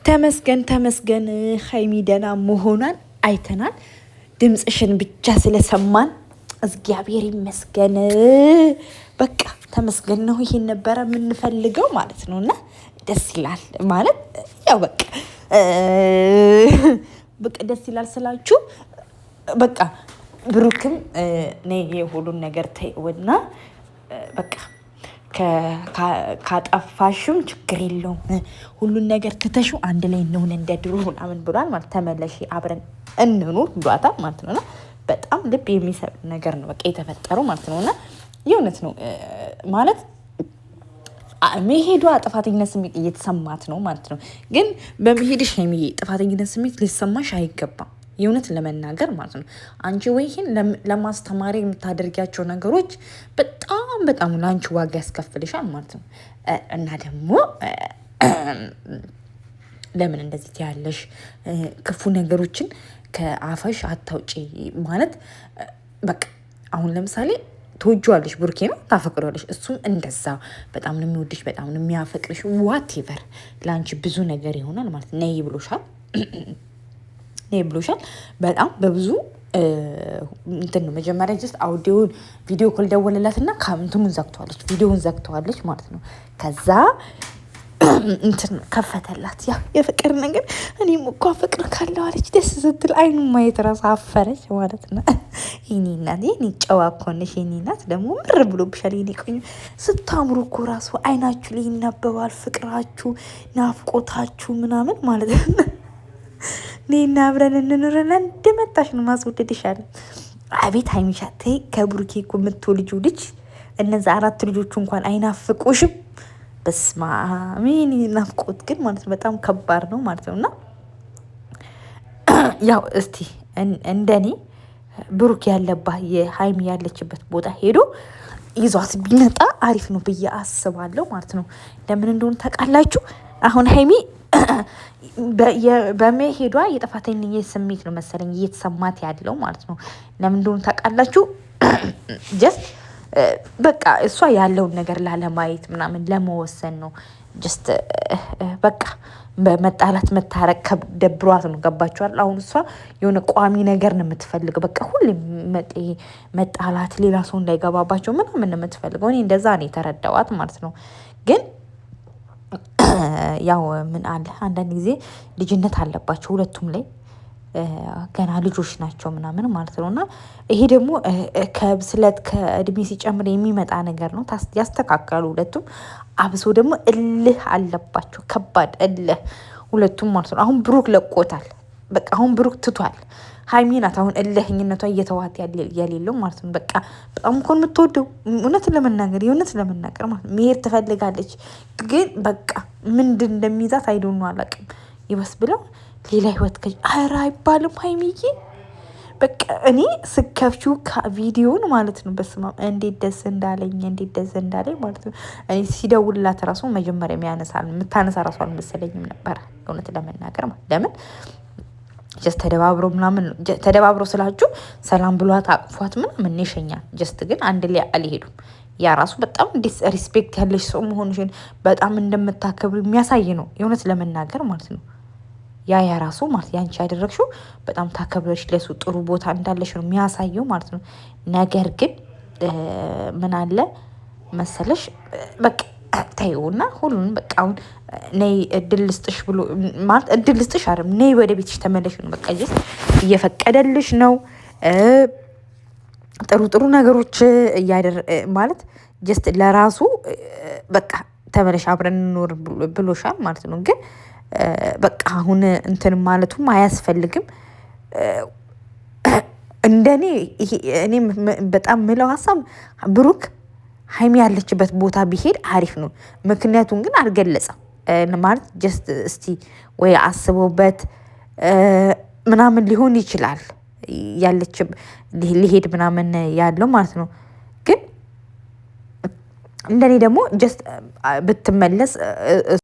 ተመስገን ሀይሚ ደህና መሆኗን አይተናል። ድምፅሽን ብቻ ስለሰማን እግዚአብሔር ይመስገን። በቃ ተመስገን ነው። ይሄን ነበረ የምንፈልገው ማለት ነው። እና ደስ ይላል ማለት ያው በቃ ደስ ይላል ስላችሁ በቃ ብሩክም ነይ የሁሉን ነገር ተይውና በቃ ካጠፋሽም ችግር የለውም ሁሉን ነገር ትተሽው አንድ ላይ እንሁን እንደ ድሮ ምናምን ብሏል ማለት ተመለሽ አብረን እንኑር ብሏታል ማለት ነውና በጣም ልብ የሚሰብ ነገር ነው በቃ የተፈጠረው ማለት ነውና የእውነት ነው ማለት መሄዷ ጥፋተኝነት ስሜት እየተሰማት ነው ማለት ነው። ግን በመሄድሽ ሀይሚዬ ጥፋተኝነት ስሜት ሊሰማሽ አይገባም። የእውነት ለመናገር ማለት ነው አንቺ ወይ ይሄን ለማስተማሪ የምታደርጊያቸው ነገሮች በጣም ለአንቺ ዋጋ ያስከፍልሻል ማለት ነው። እና ደግሞ ለምን እንደዚህ ትያለሽ? ክፉ ነገሮችን ከአፈሽ አታውጪ ማለት በቃ አሁን ለምሳሌ ትወጂዋለሽ ብሩኬ ነው ታፈቅሪዋለሽ፣ እሱም እንደዛ በጣም ነው የሚወድሽ፣ በጣም ነው የሚያፈቅርሽ። ዋቴቨር ለአንቺ ብዙ ነገር ይሆናል ማለት ነይ ብሎሻል በጣም በብዙ እንትን ነው መጀመሪያ ጀስት አውዲዮን ቪዲዮ ኮል ደወለላትና ካምንቱን ዘግተዋለች፣ ቪዲዮውን ዘግተዋለች ማለት ነው። ከዛ እንትን ከፈተላት ያ የፍቅር ነገር እኔም እኮ ፍቅር ካለው አለች። ደስ ስትል አይኑን ማየት ራሱ አፈረች ማለት ነው። የኔ እናት የኔ ጨዋ እኮ ነሽ የኔ እናት። ደግሞ ምር ብሎብሻል የኔ ቆንጆ። ስታምሩ እኮ ራሱ አይናችሁ ላይ ይነበባል ፍቅራችሁ፣ ናፍቆታችሁ ምናምን ማለት ነው። እኔና አብረን እንኖረለን እንደመጣሽ ነው ማስወደድሻለሁ። አቤት ሀይሚሻ ተይ ከብሩኬ እኮ የምትወልጁ ልጅ እነዛ 4 ልጆቹ እንኳን አይናፍቁሽም? በስማ ምን ናፍቆት ግን ማለት ነው በጣም ከባድ ነው ማለት ነው። እና ያው እስቲ እንደኔ ብሩክ ያለባት የሀይሚ ያለችበት ቦታ ሄዶ ይዟት ቢመጣ አሪፍ ነው ብዬ አስባለሁ ማለት ነው። ለምን እንደሆነ ታውቃላችሁ? አሁን ሀይሚ በመሄዷ የጥፋተኝነት ስሜት ነው መሰለኝ እየተሰማት ያለው ማለት ነው። ለምን እንደሆነ ታውቃላችሁ? ጀስት በቃ እሷ ያለውን ነገር ላለማየት ምናምን ለመወሰን ነው። ጀስት በቃ በመጣላት መታረቅ ደብሯት ነው። ገባችኋል? አሁን እሷ የሆነ ቋሚ ነገር ነው የምትፈልገው። በቃ ሁሌም መጣላት፣ ሌላ ሰው እንዳይገባባቸው ምናምን ነው የምትፈልገው። እኔ እንደዛ ነው የተረዳዋት ማለት ነው። ግን ያው ምን አለ አንዳንድ ጊዜ ልጅነት አለባቸው ሁለቱም ላይ ገና ልጆች ናቸው ምናምን ማለት ነው። እና ይሄ ደግሞ ከብስለት ከእድሜ ሲጨምር የሚመጣ ነገር ነው። ያስተካከሉ ሁለቱም። አብሶ ደግሞ እልህ አለባቸው፣ ከባድ እልህ ሁለቱም ማለት ነው። አሁን ብሩክ ለቆታል። በቃ አሁን ብሩክ ትቷል። ሀይሚ ናት አሁን እልህኝነቷ እየተዋት የሌለው ማለት ነው። በቃ በጣም እኮ የምትወደው የእውነት ለመናገር ማለት ነው። መሄድ ትፈልጋለች፣ ግን በቃ ምንድን እንደሚይዛት አይዶኑ አላውቅም። ይበስ ብለው ሌላ ህይወት ኧረ አይባልም ሀይሚዬ። በቃ እኔ ስከፍቺው ቪዲዮን ማለት ነው በስማም እንዴት ደስ እንዳለኝ ማለት ነው። እኔ ሲደውልላት ራሱ መጀመሪያ የምታነሳ ራሱ አልመሰለኝም ነበረ እውነት ለመናገር ማለት ለምን ጀስት ተደባብሮ ስላችሁ ሰላም ብሏት አቅፏት ምናምን ይሸኛል። ጀስት ግን አንድ ላይ አልሄዱም። ያ ራሱ በጣም ሪስፔክት ያለሽ ሰው መሆንሽን በጣም እንደምታከብር የሚያሳይ ነው የእውነት ለመናገር ማለት ነው። ያ ራሱ ማለት ያንቺ ያደረግሽው በጣም ታከብረሽ ለሱ ጥሩ ቦታ እንዳለሽ ነው የሚያሳየው ማለት ነው። ነገር ግን ምን አለ መሰለሽ በቃ ተይውና ሁሉንም በቃ አሁን ነይ እድል ልስጥሽ ብሎ ማለት እድል ልስጥሽ አይደለም፣ ነይ ወደ ቤትሽ ተመለሽ ነው በቃ። ጀስት እየፈቀደልሽ ነው ጥሩ ነገሮች ማለት ጀስት ለራሱ በቃ ተመለሽ አብረን እንኖር ብሎሻል ማለት ነው። ግን በቃ አሁን እንትን ማለቱም አያስፈልግም። እንደኔ እኔ በጣም ምለው ሀሳብ ብሩክ ሀይሚ ያለችበት ቦታ ቢሄድ አሪፍ ነው። ምክንያቱም ግን አልገለጸም ማለት ጀስት እስቲ ወይ አስቦበት ምናምን ሊሆን ይችላል ያለች ሊሄድ ምናምን ያለው ማለት ነው። ግን እንደኔ ደግሞ ጀስት ብትመለስ